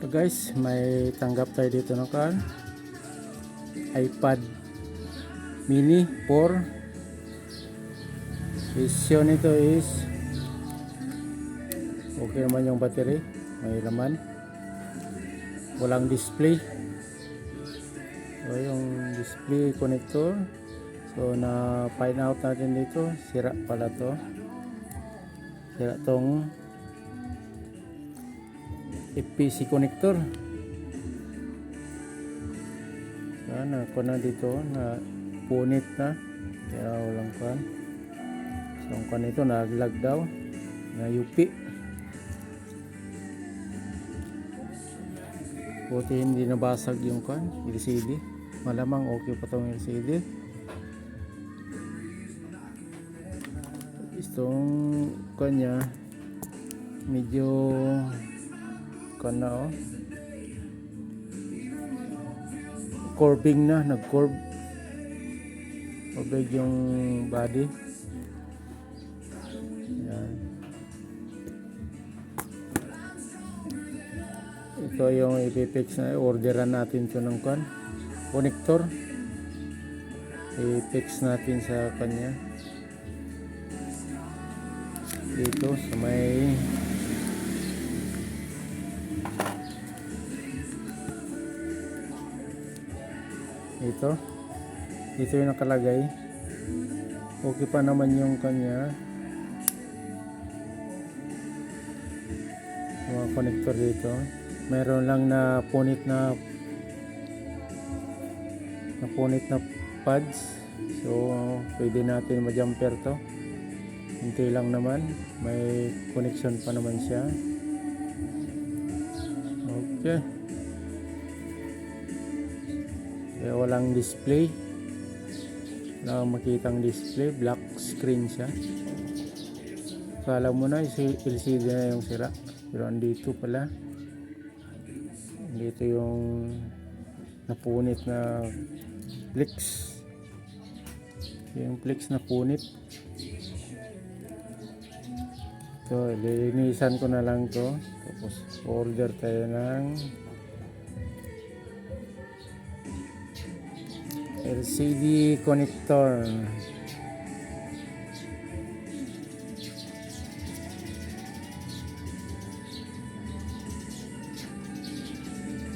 So guys, may tanggap tayo dito ng kan iPad mini 4. Presyo nito is okay naman, yung battery may laman, walang display. So yung display connector, so na find out natin dito, sira pala to, sira tong FPC connector. Sana ko na dito na punit na, kaya walang kan. So ang kan ito naglag daw na UP. Buti hindi nabasag yung kan LCD, malamang okay pa tong LCD. Itong kanya medyo kana curving na, nag-curve obeg yung body. Yan. Ito yung i-fix na, orderan natin to ng connector, i-fix natin sa kanya dito sa may dito yung nakalagay. Okay pa naman yung kanya mga connector dito. Meron lang na punit na pads, so pwede natin ma-jumper to. Hindi lang naman, may connection pa naman siya. Okay, kaya walang display, wala makitang display, black screen siya. Kala mo na LCD na yung sira, pero andito pala, dito yung napunit na flex, yung flex na punit. So lilinisan ko na lang to, tapos order tayo ng LCD connector.